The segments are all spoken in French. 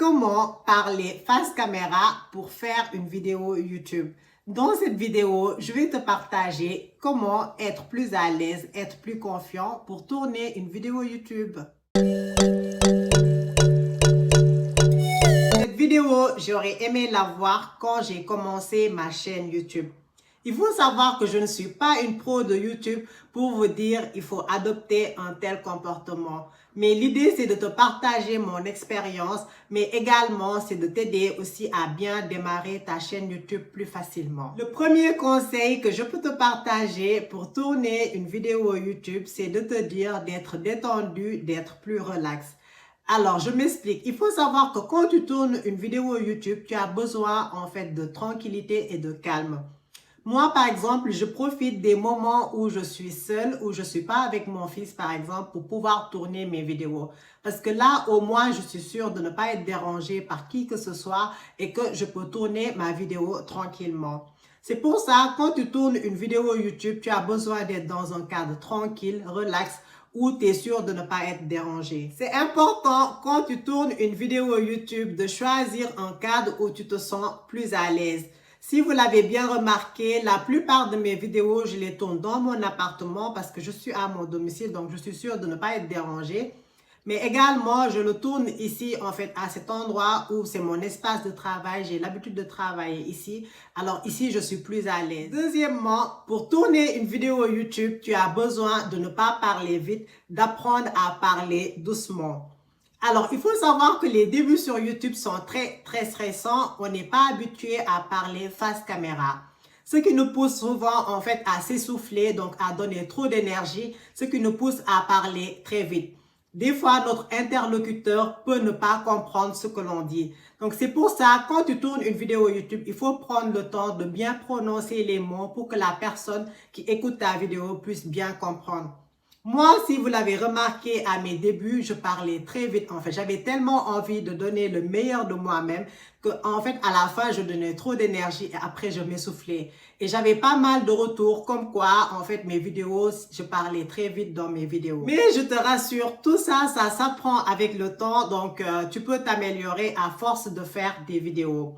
Comment parler face caméra pour faire une vidéo YouTube? Dans cette vidéo, je vais te partager comment être plus à l'aise, être plus confiant pour tourner une vidéo YouTube. Cette vidéo, j'aurais aimé la voir quand j'ai commencé ma chaîne YouTube. Il faut savoir que je ne suis pas une pro de YouTube pour vous dire il faut adopter un tel comportement. Mais l'idée, c'est de te partager mon expérience, mais également, c'est de t'aider aussi à bien démarrer ta chaîne YouTube plus facilement. Le premier conseil que je peux te partager pour tourner une vidéo YouTube, c'est de te dire d'être détendu, d'être plus relax. Alors, je m'explique. Il faut savoir que quand tu tournes une vidéo YouTube, tu as besoin en fait de tranquillité et de calme. Moi, par exemple, je profite des moments où je suis seule, où je suis pas avec mon fils, par exemple, pour pouvoir tourner mes vidéos. Parce que là, au moins, je suis sûre de ne pas être dérangée par qui que ce soit et que je peux tourner ma vidéo tranquillement. C'est pour ça, quand tu tournes une vidéo YouTube, tu as besoin d'être dans un cadre tranquille, relax, où tu es sûr de ne pas être dérangé. C'est important, quand tu tournes une vidéo YouTube, de choisir un cadre où tu te sens plus à l'aise. Si vous l'avez bien remarqué, la plupart de mes vidéos, je les tourne dans mon appartement parce que je suis à mon domicile, donc je suis sûre de ne pas être dérangée. Mais également, je le tourne ici, en fait, à cet endroit où c'est mon espace de travail. J'ai l'habitude de travailler ici. Alors ici, je suis plus à l'aise. Deuxièmement, pour tourner une vidéo YouTube, tu as besoin de ne pas parler vite, d'apprendre à parler doucement. Alors, il faut savoir que les débuts sur YouTube sont très stressants. On n'est pas habitué à parler face caméra. Ce qui nous pousse souvent, en fait, à s'essouffler, donc à donner trop d'énergie, ce qui nous pousse à parler très vite. Des fois, notre interlocuteur peut ne pas comprendre ce que l'on dit. Donc, c'est pour ça, quand tu tournes une vidéo YouTube, il faut prendre le temps de bien prononcer les mots pour que la personne qui écoute ta vidéo puisse bien comprendre. Moi, si vous l'avez remarqué à mes débuts, je parlais très vite. En fait, j'avais tellement envie de donner le meilleur de moi-même que, en fait, à la fin, je donnais trop d'énergie et après, je m'essoufflais. Et j'avais pas mal de retours comme quoi, en fait, mes vidéos, je parlais très vite dans mes vidéos. Mais je te rassure, tout ça, ça s'apprend avec le temps. Donc, tu peux t'améliorer à force de faire des vidéos.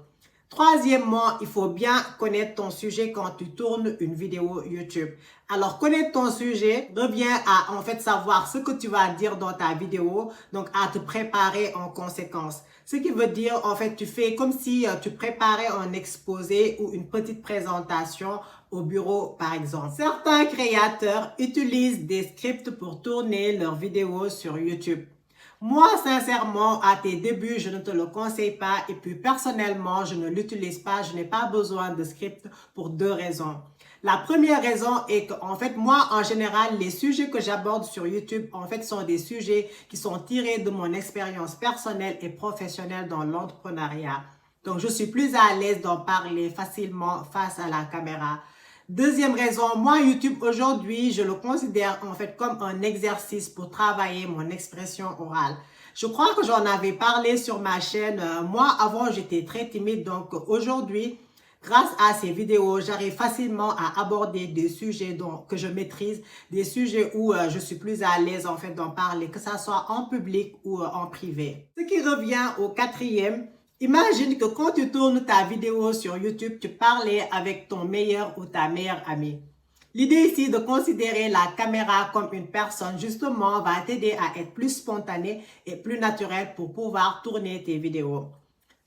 Troisièmement, il faut bien connaître ton sujet quand tu tournes une vidéo YouTube. Alors, connaître ton sujet revient à en fait savoir ce que tu vas dire dans ta vidéo, donc à te préparer en conséquence. Ce qui veut dire, en fait, tu fais comme si tu préparais un exposé ou une petite présentation au bureau, par exemple. Certains créateurs utilisent des scripts pour tourner leurs vidéos sur YouTube. Moi, sincèrement, à tes débuts, je ne te le conseille pas et puis personnellement, je ne l'utilise pas. Je n'ai pas besoin de script pour deux raisons. La première raison est qu'en fait, moi, en général, les sujets que j'aborde sur YouTube, en fait, sont des sujets qui sont tirés de mon expérience personnelle et professionnelle dans l'entrepreneuriat. Donc, je suis plus à l'aise d'en parler facilement face à la caméra. Deuxième raison, moi, YouTube, aujourd'hui, je le considère en fait comme un exercice pour travailler mon expression orale. Je crois que j'en avais parlé sur ma chaîne. Moi, avant, j'étais très timide. Donc, aujourd'hui, grâce à ces vidéos, j'arrive facilement à aborder des sujets que je maîtrise, des sujets où je suis plus à l'aise en fait d'en parler, que ça soit en public ou en privé. Ce qui revient au quatrième, imagine que quand tu tournes ta vidéo sur YouTube, tu parlais avec ton meilleur ou ta meilleure amie. L'idée ici de considérer la caméra comme une personne, justement, va t'aider à être plus spontané et plus naturel pour pouvoir tourner tes vidéos.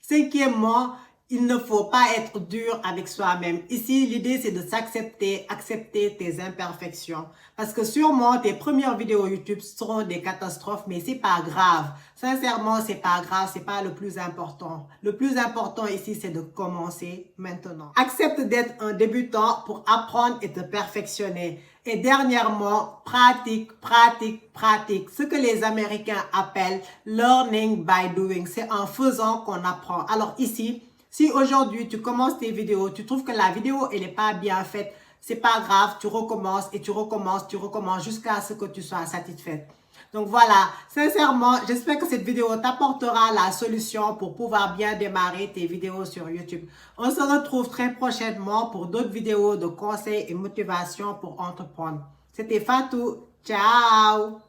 Cinquièmement, il ne faut pas être dur avec soi-même. Ici, l'idée, c'est de s'accepter, accepter tes imperfections. Parce que sûrement, tes premières vidéos YouTube seront des catastrophes, mais c'est pas grave. Sincèrement, c'est pas grave, c'est pas le plus important. Le plus important ici, c'est de commencer maintenant. Accepte d'être un débutant pour apprendre et te perfectionner. Et dernièrement, pratique. Ce que les Américains appellent learning by doing. C'est en faisant qu'on apprend. Alors ici, si aujourd'hui tu commences tes vidéos, tu trouves que la vidéo elle n'est pas bien faite, c'est pas grave, tu recommences et tu recommences jusqu'à ce que tu sois satisfaite. Donc voilà, sincèrement, j'espère que cette vidéo t'apportera la solution pour pouvoir bien démarrer tes vidéos sur YouTube. On se retrouve très prochainement pour d'autres vidéos de conseils et motivation pour entreprendre. C'était Fatou. Ciao!